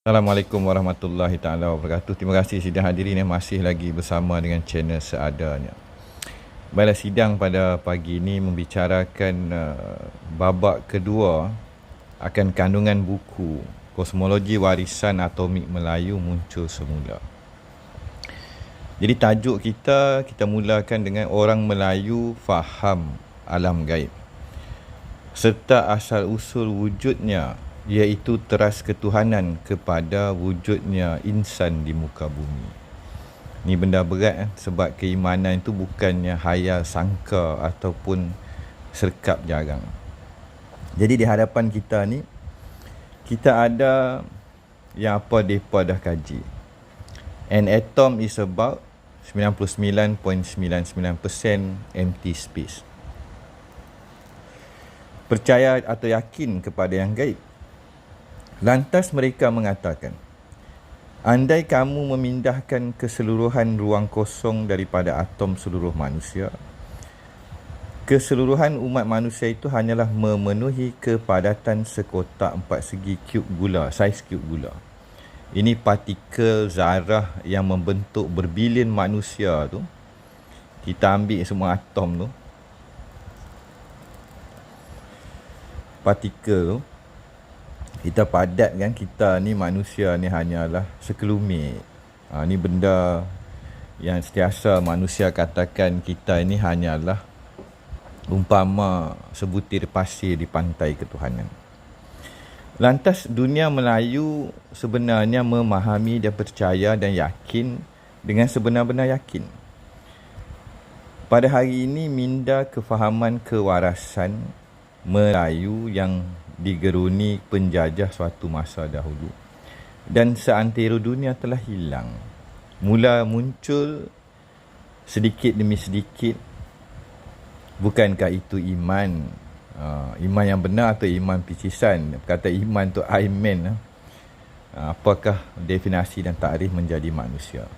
Assalamualaikum warahmatullahi taala wabarakatuh. Terima kasih sidang hadirin yang masih lagi bersama dengan channel seadanya. Baiklah, sidang pada pagi ini membicarakan babak kedua akan kandungan buku Kosmologi Warisan Atomik Melayu muncul semula. Jadi tajuk kita mulakan dengan orang Melayu faham alam gaib serta asal usul wujudnya, iaitu teras ketuhanan kepada wujudnya insan di muka bumi. Ni benda berat sebab keimanan itu bukannya hayal sangka ataupun serkap jarang. Jadi di hadapan kita ni, kita ada yang apa mereka dah kaji. An atom is about 99.99% empty space. Percaya atau yakin kepada yang gaib. Lantas mereka mengatakan, andai kamu memindahkan keseluruhan ruang kosong daripada atom seluruh manusia, keseluruhan umat manusia itu hanyalah memenuhi kepadatan sekotak 4 segi cube gula, saiz cube gula. Ini partikel zarah yang membentuk berbilion manusia tu. Kita ambil semua atom tu, partikel tu, kita padatkan, kita ni manusia ni hanyalah sekelumit. Ni benda yang sentiasa manusia katakan kita ini hanyalah umpama sebutir pasir di pantai ketuhanan. Lantas dunia Melayu sebenarnya memahami dan percaya dan yakin dengan sebenar-benar yakin. Pada hari ini minda kefahaman kewarasan Melayu yang digeruni penjajah suatu masa dahulu dan seantero dunia telah hilang. Mula muncul sedikit demi sedikit. Bukankah itu iman? Iman yang benar atau iman picisan? Kata iman tu Iron Man. Apakah definisi dan takrif menjadi manusia?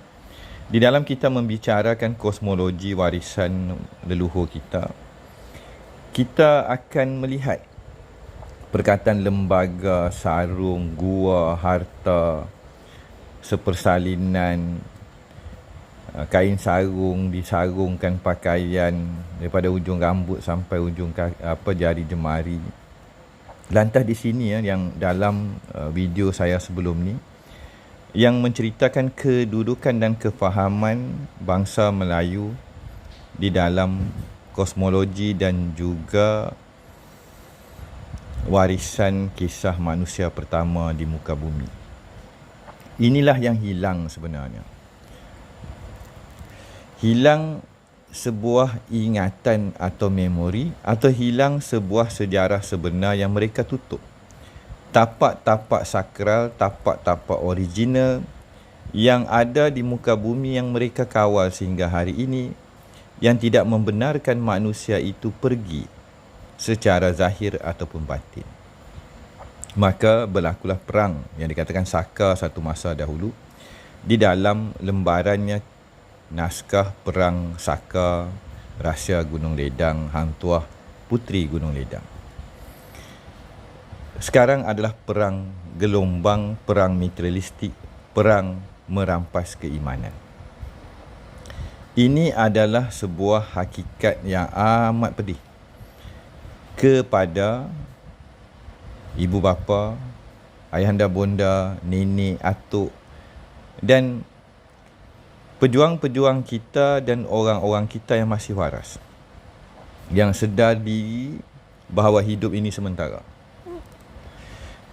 Di dalam kita membicarakan kosmologi warisan leluhur kita akan melihat perkataan lembaga, sarung, gua, harta, sepersalinan, kain sarung, disarungkan pakaian daripada ujung rambut sampai ujung jari jemari. Lantas di sini yang dalam video saya sebelum ni, yang menceritakan kedudukan dan kefahaman bangsa Melayu di dalam kosmologi dan juga warisan kisah manusia pertama di muka bumi. Inilah yang hilang sebenarnya. Hilang sebuah ingatan atau memori, atau hilang sebuah sejarah sebenar yang mereka tutup. Tapak-tapak sakral, tapak-tapak original yang ada di muka bumi yang mereka kawal sehingga hari ini, yang tidak membenarkan manusia itu pergi secara zahir ataupun batin. Maka berlakulah perang yang dikatakan Saka satu masa dahulu. Di dalam lembarannya naskah perang Saka, Rahsia Gunung Ledang, Hang Tuah, Puteri Gunung Ledang. Sekarang adalah perang gelombang, perang materialistik, perang merampas keimanan. Ini adalah sebuah hakikat yang amat pedih kepada ibu bapa, ayahanda bonda, nenek, atuk dan pejuang-pejuang kita dan orang-orang kita yang masih waras, yang sedar diri bahawa hidup ini sementara,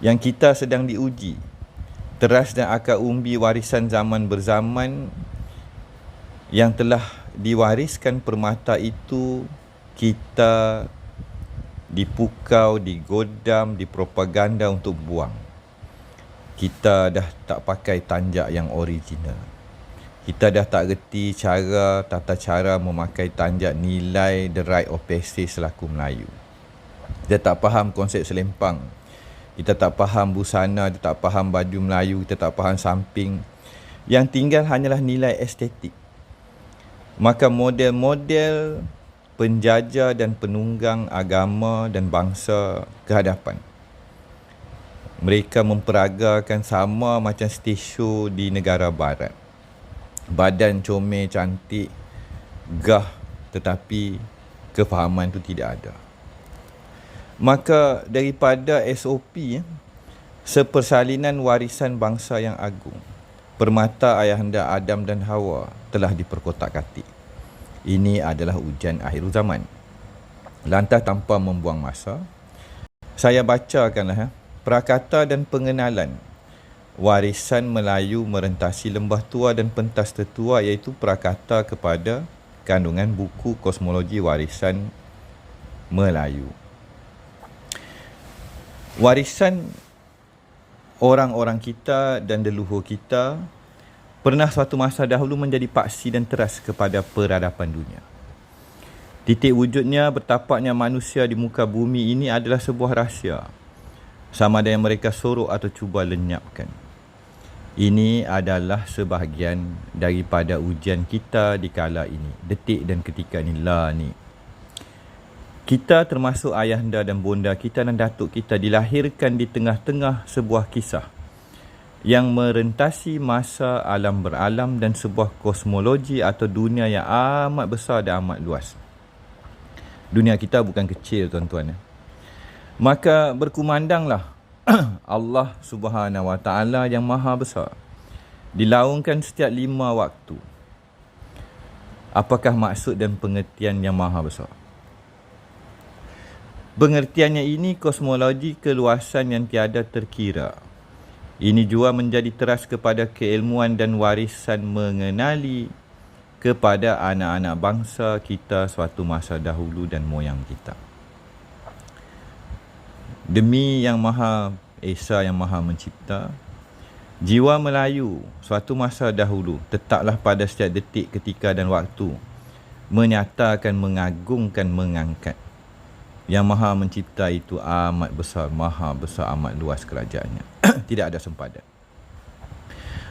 yang kita sedang diuji teras dan akal umbi warisan zaman berzaman yang telah diwariskan permata itu. Kita dipukau, digodam, dipropaganda untuk buang. Kita dah tak pakai tanjak yang original. Kita dah tak reti tata cara memakai tanjak nilai the right of passage selaku Melayu. Kita tak faham konsep selempang. Kita tak faham busana, kita tak faham baju Melayu, kita tak faham samping. Yang tinggal hanyalah nilai estetik. Maka model-model penjajah dan penunggang agama dan bangsa ke hadapan Mereka memperagakan sama macam stage show di negara barat. Badan comel, cantik, gah, tetapi kefahaman tu tidak ada. Maka daripada SOP, sepersalinan warisan bangsa yang agung, permata ayahanda Adam dan Hawa telah diperkotak-katik. Ini adalah ujian akhir zaman. Lantas tanpa membuang masa, saya bacakanlah prakata dan pengenalan warisan Melayu merentasi lembah tua dan pentas tertua, iaitu prakata kepada kandungan buku kosmologi warisan Melayu. Warisan orang-orang kita dan leluhur kita pernah suatu masa dahulu menjadi paksi dan teras kepada peradaban dunia. Titik wujudnya bertapaknya manusia di muka bumi ini adalah sebuah rahsia, sama ada yang mereka sorok atau cuba lenyapkan. Ini adalah sebahagian daripada ujian kita di kala ini, detik dan ketika inilah ni. Kita termasuk ayahanda dan bonda kita dan datuk kita dilahirkan di tengah-tengah sebuah kisah yang merentasi masa alam beralam dan sebuah kosmologi atau dunia yang amat besar dan amat luas. Dunia kita bukan kecil, tuan-tuan. Maka berkumandanglah Allah Subhanahu Wa Taala yang maha besar, dilaungkan setiap 5 waktu. Apakah maksud dan pengertian yang maha besar? Pengertiannya ini kosmologi keluasan yang tiada terkira. Ini jua menjadi teras kepada keilmuan dan warisan mengenali kepada anak-anak bangsa kita suatu masa dahulu dan moyang kita. Demi Yang Maha Esa, Yang Maha Mencipta, jiwa Melayu suatu masa dahulu tetaplah pada setiap detik, ketika dan waktu menyatakan, mengagungkan, mengangkat Yang Maha Mencipta itu amat besar, maha besar, amat luas kerajaannya. Tidak ada sempadan.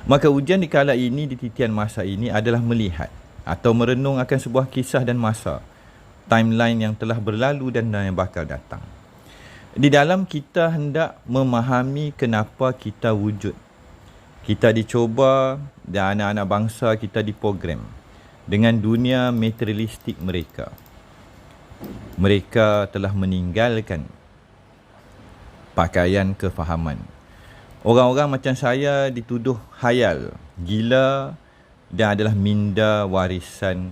Maka ujian di kala ini, di titian masa ini adalah melihat atau merenung akan sebuah kisah dan masa, timeline yang telah berlalu dan yang bakal datang. Di dalam kita hendak memahami kenapa kita wujud. Kita dicoba dan anak-anak bangsa kita diprogram dengan dunia materialistik mereka. Mereka telah meninggalkan pakaian kefahaman. Orang-orang macam saya dituduh hayal, gila dan adalah minda warisan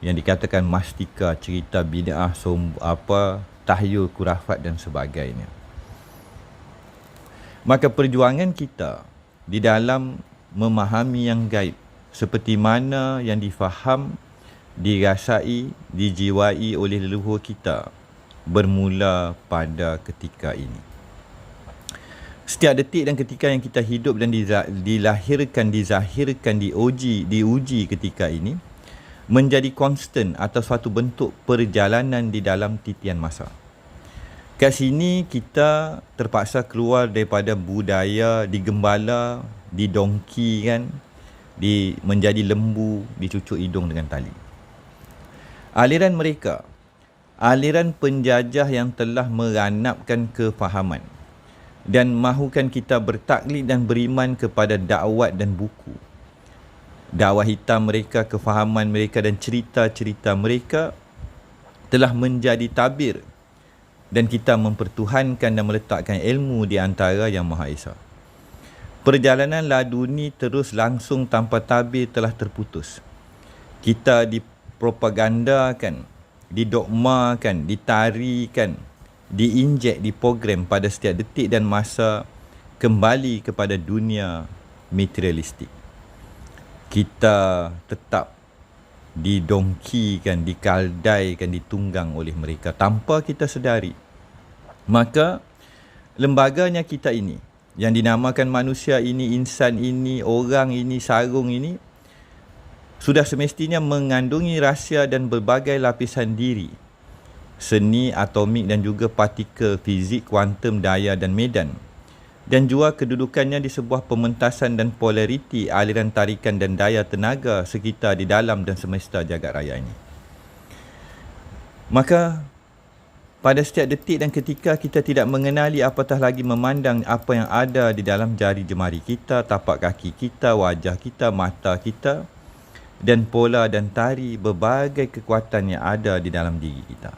yang dikatakan mastika, cerita bid'ah, tahyul, kurafat dan sebagainya. Maka perjuangan kita di dalam memahami yang gaib, seperti mana yang difaham, dirasai, dijiwai oleh leluhur kita, bermula pada ketika ini. Setiap detik dan ketika yang kita hidup dan dilahirkan, dizahirkan, diuji ketika ini menjadi konstan atau suatu bentuk perjalanan di dalam titian masa. Kat sini kita terpaksa keluar daripada budaya digembala, didongkikan, menjadi lembu, dicucuk hidung dengan tali. Aliran mereka, aliran penjajah yang telah meranapkan kefahaman dan mahukan kita bertaklid dan beriman kepada dakwat dan buku. Dakwah hitam mereka, kefahaman mereka dan cerita-cerita mereka telah menjadi tabir, dan kita mempertuhankan dan meletakkan ilmu di antara Yang Maha Esa. Perjalanan laduni terus langsung tanpa tabir telah terputus. Kita dipropagandakan, didogmakan, ditarikan, diinjek, diprogram pada setiap detik dan masa kembali kepada dunia materialistik. Kita tetap didongkikan, dikaldaikan, ditunggang oleh mereka tanpa kita sedari. Maka lembaganya kita ini, yang dinamakan manusia ini, insan ini, orang ini, sarung ini, sudah semestinya mengandungi rahsia dan berbagai lapisan diri, seni atomik dan juga partikel, fizik, kuantum, daya dan medan, dan juga kedudukannya di sebuah pementasan dan polariti aliran tarikan dan daya tenaga sekitar di dalam dan semesta jagat raya ini. Maka Pada setiap detik dan ketika kita tidak mengenali apatah lagi memandang apa yang ada di dalam jari jemari kita, tapak kaki kita, wajah kita, mata kita dan pola dan tari berbagai kekuatan yang ada di dalam diri kita.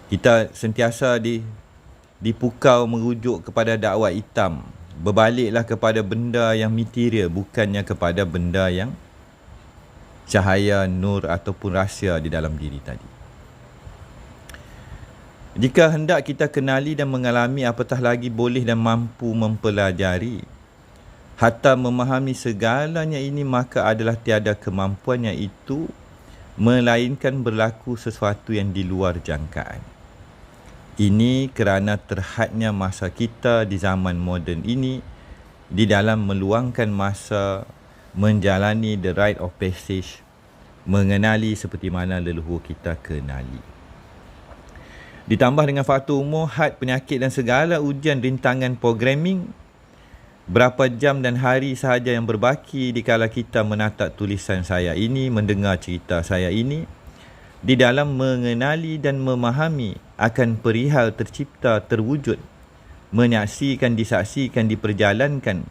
Kita sentiasa dipukau merujuk kepada dakwah hitam. Berbaliklah kepada benda yang material, bukannya kepada benda yang cahaya, nur ataupun rahsia di dalam diri tadi. Jika hendak kita kenali dan mengalami, apatah lagi boleh dan mampu mempelajari hatta memahami segalanya ini, maka adalah tiada kemampuan yang itu melainkan berlaku sesuatu yang di luar jangkaan. Ini kerana terhadnya masa kita di zaman moden ini di dalam meluangkan masa menjalani the rite of passage, mengenali seperti mana leluhur kita kenali. Ditambah dengan faktor umur, had, penyakit dan segala ujian rintangan programming, berapa jam dan hari sahaja yang berbaki dikala kita menatap tulisan saya ini, mendengar cerita saya ini, di dalam mengenali dan memahami akan perihal tercipta, terwujud, menyaksikan, disaksikan, diperjalankan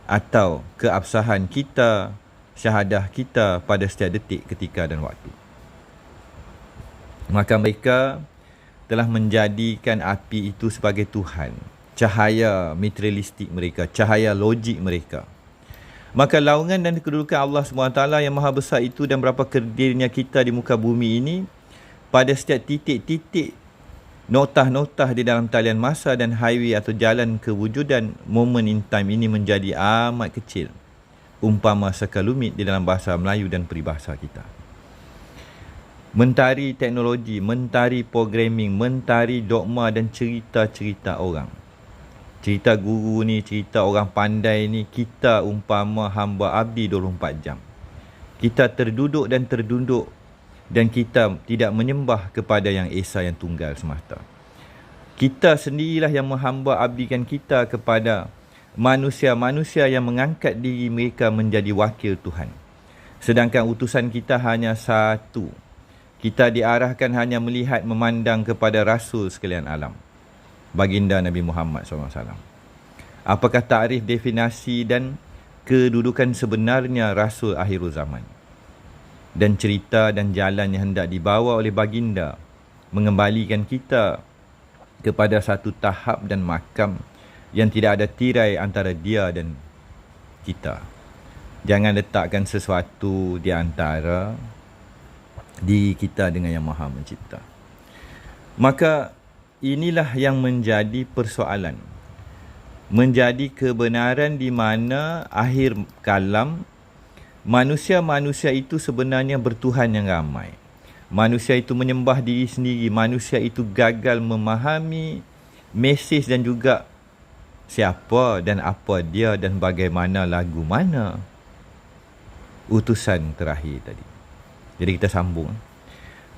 atau keabsahan kita, syahadah kita pada setiap detik, ketika dan waktu. Maka mereka telah menjadikan api itu sebagai Tuhan, cahaya materialistik mereka, cahaya logik mereka. Maka laungan dan kedudukan Allah SWT yang maha besar itu dan berapa kerdilnya kita di muka bumi ini, pada setiap titik-titik, notah-notah di dalam talian masa dan highway atau jalan kewujudan, moment in time ini menjadi amat kecil, umpama sekalumit di dalam bahasa Melayu dan peribahasa kita. Mentari teknologi, mentari programming, mentari dogma dan cerita-cerita orang. Cerita guru ni, cerita orang pandai ni, kita umpama hamba abdi 24 jam. Kita terduduk dan tertunduk dan kita tidak menyembah kepada yang esa, yang tunggal semata. Kita sendirilah yang menghamba abdikan kita kepada manusia-manusia yang mengangkat diri mereka menjadi wakil Tuhan. Sedangkan utusan kita hanya satu. Kita diarahkan hanya melihat, memandang kepada Rasul sekalian alam, baginda Nabi Muhammad SAW. Apakah takrif, definisi dan kedudukan sebenarnya Rasul akhirul zaman? Dan cerita dan jalan yang hendak dibawa oleh baginda mengembalikan kita kepada satu tahap dan makam yang tidak ada tirai antara dia dan kita. Jangan letakkan sesuatu di antara diri kita dengan yang maha mencipta. Maka inilah yang menjadi persoalan, menjadi kebenaran di mana akhir kalam manusia-manusia itu sebenarnya bertuhan yang ramai. Manusia itu menyembah diri sendiri, manusia itu gagal memahami mesej dan juga siapa dan apa dia dan bagaimana lagu mana utusan terakhir tadi. Jadi kita sambung.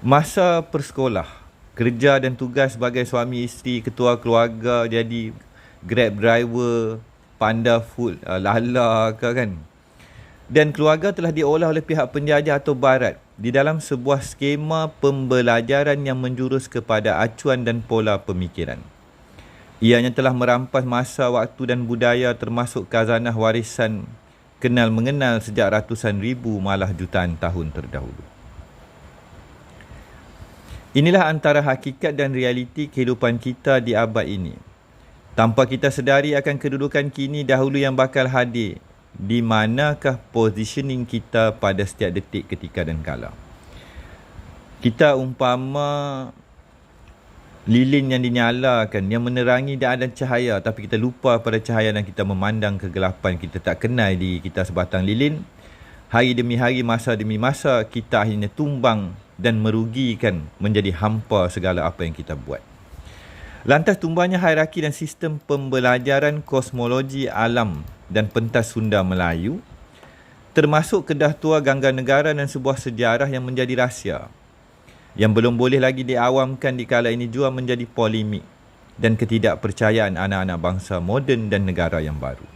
Masa persekolah, kerja dan tugas sebagai suami isteri, ketua keluarga, jadi Grab driver, Panda Food, Lala ke kan. Dan keluarga telah diolah oleh pihak penjajah atau barat di dalam sebuah skema pembelajaran yang menjurus kepada acuan dan pola pemikiran. Ianya telah merampas masa, waktu dan budaya termasuk khazanah warisan kenal mengenal sejak ratusan ribu malah jutaan tahun terdahulu. Inilah antara hakikat dan realiti kehidupan kita di abad ini. Tanpa kita sedari akan kedudukan kini dahulu yang bakal hadir, di manakah positioning kita pada setiap detik, ketika dan kala. Kita umpama lilin yang dinyalakan, yang menerangi dan ada cahaya, tapi kita lupa pada cahaya dan kita memandang kegelapan. Kita tak kenal diri kita sebatang lilin. Hari demi hari, masa demi masa, kita akhirnya tumbang dan merugikan, menjadi hampa segala apa yang kita buat. Lantas tumbangnya hierarki dan sistem pembelajaran kosmologi alam dan pentas Sunda Melayu, termasuk Kedah Tua, Gangga Negara dan sebuah sejarah yang menjadi rahsia, yang belum boleh lagi diawamkan di kala ini jua menjadi polemik dan ketidakpercayaan anak-anak bangsa moden dan negara yang baru.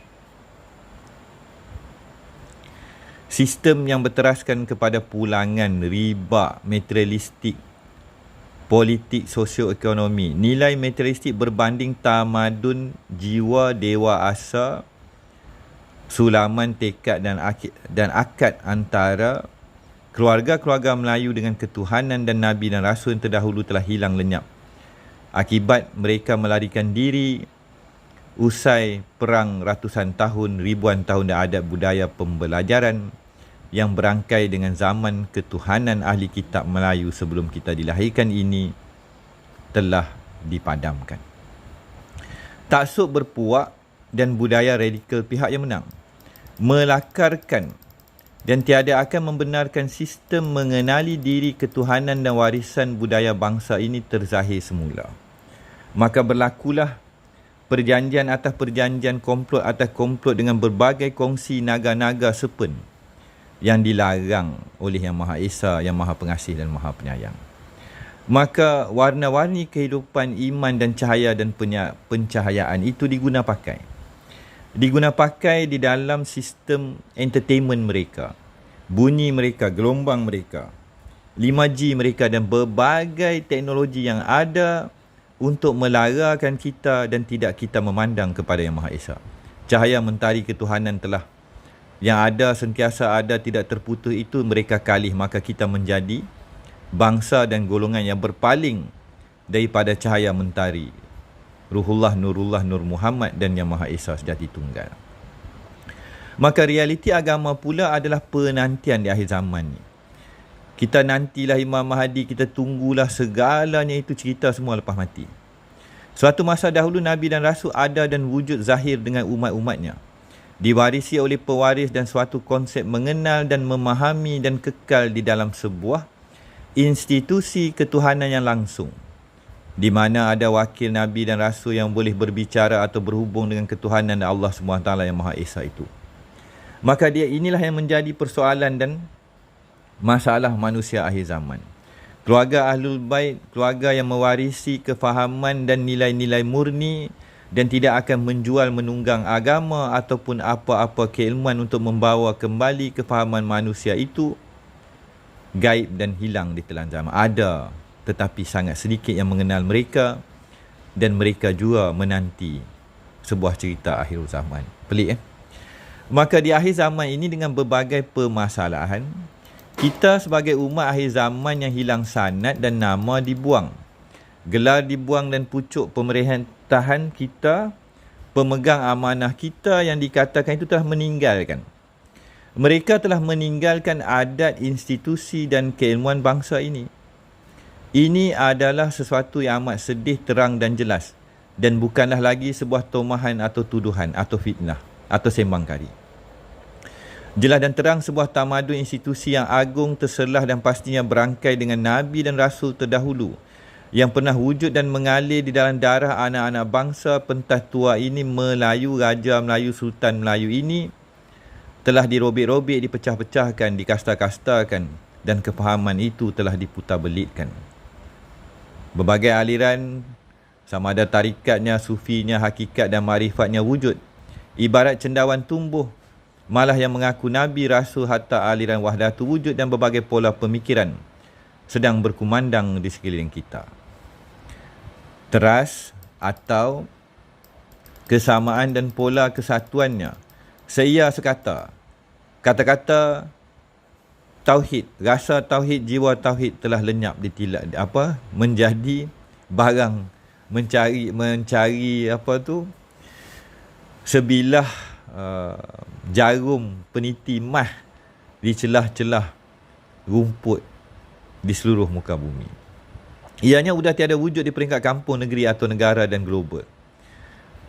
Sistem yang berteraskan kepada pulangan, riba, materialistik politik sosioekonomi, nilai materialistik berbanding tamadun jiwa dewa asa, sulaman tekad dan akad antara keluarga-keluarga Melayu dengan ketuhanan dan Nabi dan Rasul yang terdahulu telah hilang lenyap. Akibat mereka melarikan diri usai perang ratusan tahun, ribuan tahun dan adat budaya pembelajaran yang berangkai dengan zaman ketuhanan ahli kitab Melayu sebelum kita dilahirkan ini telah dipadamkan. Taksub berpuak dan budaya radikal pihak yang menang melakarkan dan tiada akan membenarkan sistem mengenali diri ketuhanan dan warisan budaya bangsa ini terzahir semula. Maka berlakulah perjanjian atas perjanjian, komplot atas komplot dengan berbagai kongsi naga-naga sepen yang dilarang oleh Yang Maha Esa, Yang Maha Pengasih dan Maha Penyayang. Maka warna-warni kehidupan iman dan cahaya dan pencahayaan itu diguna pakai di dalam sistem entertainment mereka, bunyi mereka, gelombang mereka, 5G mereka dan berbagai teknologi yang ada untuk melarakan kita dan tidak kita memandang kepada Yang Maha Esa. Cahaya mentari ketuhanan telah yang ada, sentiasa ada, tidak terputus itu mereka kalih, maka kita menjadi bangsa dan golongan yang berpaling daripada cahaya mentari Ruhullah, Nurullah, Nur Muhammad dan Yang Maha Esa sejati tunggal. Maka realiti agama pula adalah penantian di akhir zaman ni. Kita nantilah Imam Mahdi, kita tunggulah segalanya itu cerita semua lepas mati. Suatu masa dahulu Nabi dan Rasul ada dan wujud zahir dengan umat-umatnya, diwarisi oleh pewaris dan suatu konsep mengenal dan memahami dan kekal di dalam sebuah institusi ketuhanan yang langsung, di mana ada wakil Nabi dan Rasul yang boleh berbicara atau berhubung dengan ketuhanan Allah SWT yang Maha Esa itu. Maka inilah yang menjadi persoalan dan masalah manusia akhir zaman. Keluarga Ahlul Bait, keluarga yang mewarisi kefahaman dan nilai-nilai murni dan tidak akan menjual menunggang agama ataupun apa-apa keilmuan untuk membawa kembali kefahaman manusia itu, gaib dan hilang di telan zaman. Ada, tetapi sangat sedikit yang mengenal mereka dan mereka juga menanti sebuah cerita akhir zaman. Pelik Maka di akhir zaman ini dengan berbagai permasalahan, kita sebagai umat akhir zaman yang hilang sanad dan nama dibuang, gelar dibuang dan pucuk pemerintahan kita, pemegang amanah kita yang dikatakan itu telah meninggalkan. Mereka telah meninggalkan adat, institusi dan keilmuan bangsa ini. Ini adalah sesuatu yang amat sedih, terang dan jelas, dan bukanlah lagi sebuah tomahan atau tuduhan atau fitnah atau sembang kari. Jelas dan terang sebuah tamadun institusi yang agung, terselah dan pastinya berangkai dengan Nabi dan Rasul terdahulu yang pernah wujud dan mengalir di dalam darah anak-anak bangsa pentas tua ini, Melayu, Raja Melayu, Sultan Melayu ini telah dirobek-robek, dipecah-pecahkan, dikasta-kastakan dan kefahaman itu telah diputar-belitkan. Berbagai aliran, sama ada tarikatnya, sufinya, hakikat dan marifatnya wujud, ibarat cendawan tumbuh, malah yang mengaku Nabi, Rasul hatta aliran Wahdatul Wujud dan berbagai pola pemikiran sedang berkumandang di sekeliling kita. Teras atau kesamaan dan pola kesatuannya seia sekata. Kata-kata tauhid, rasa tauhid, jiwa tauhid telah lenyap menjadi barang mencari sebilah jarum peniti mah di celah-celah rumput di seluruh muka bumi. Ianya sudah tiada wujud di peringkat kampung, negeri atau negara dan global.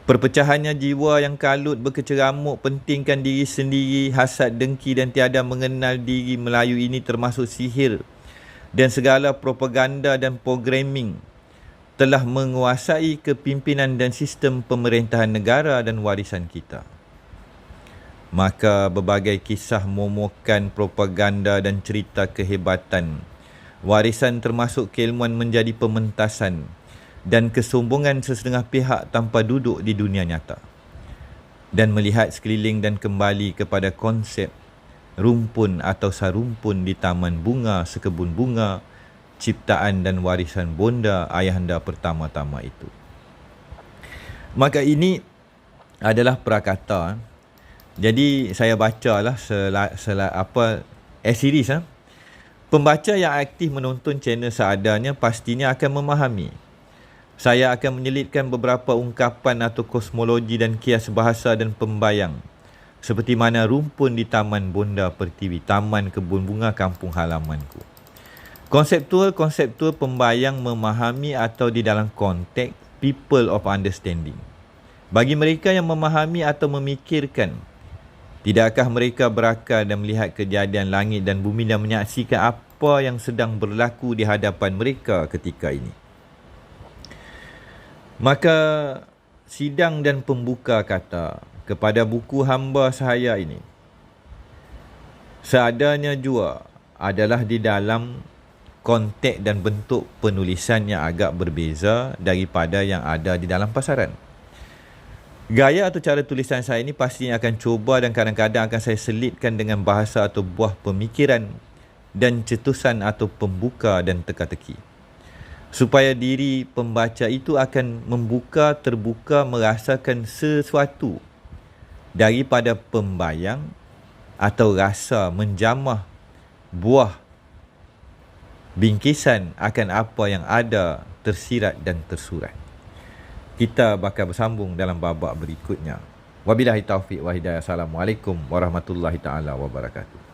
Perpecahannya jiwa yang kalut, berkeceramuk, pentingkan diri sendiri, hasad, dengki dan tiada mengenal diri Melayu ini termasuk sihir dan segala propaganda dan programming telah menguasai kepimpinan dan sistem pemerintahan negara dan warisan kita. Maka berbagai kisah momokan, propaganda dan cerita kehebatan warisan termasuk keilmuan menjadi pementasan dan kesombongan sesetengah pihak tanpa duduk di dunia nyata dan melihat sekeliling dan kembali kepada konsep rumpun atau sarumpun di taman bunga, sekebun bunga, ciptaan dan warisan bonda ayahanda pertama-tama itu. Maka ini adalah prakata. Jadi saya bacalah series. Pembaca yang aktif menonton channel seadanya pastinya akan memahami. Saya akan menyelitkan beberapa ungkapan atau kosmologi dan kias bahasa dan pembayang. Seperti mana rumpun di Taman Bonda Pertiwi, taman kebun bunga kampung halamanku. Konseptual pembayang memahami atau di dalam konteks people of understanding. Bagi mereka yang memahami atau memikirkan, tidakkah mereka berakal dan melihat kejadian langit dan bumi dan menyaksikan apa yang sedang berlaku di hadapan mereka ketika ini? Maka sidang dan pembuka kata kepada buku hamba saya ini, seadanya jua adalah di dalam konteks dan bentuk penulisan yang agak berbeza daripada yang ada di dalam pasaran. Gaya atau cara tulisan saya ini pastinya akan cuba dan kadang-kadang akan saya selitkan dengan bahasa atau buah pemikiran dan cetusan atau pembuka dan teka-teki. Supaya diri pembaca itu akan terbuka merasakan sesuatu daripada pembayang atau rasa menjamah buah bingkisan akan apa yang ada tersirat dan tersurat. Kita bakal bersambung dalam babak berikutnya. Wabillahi taufiq wa hidayah. Assalamualaikum warahmatullahi taala wabarakatuh.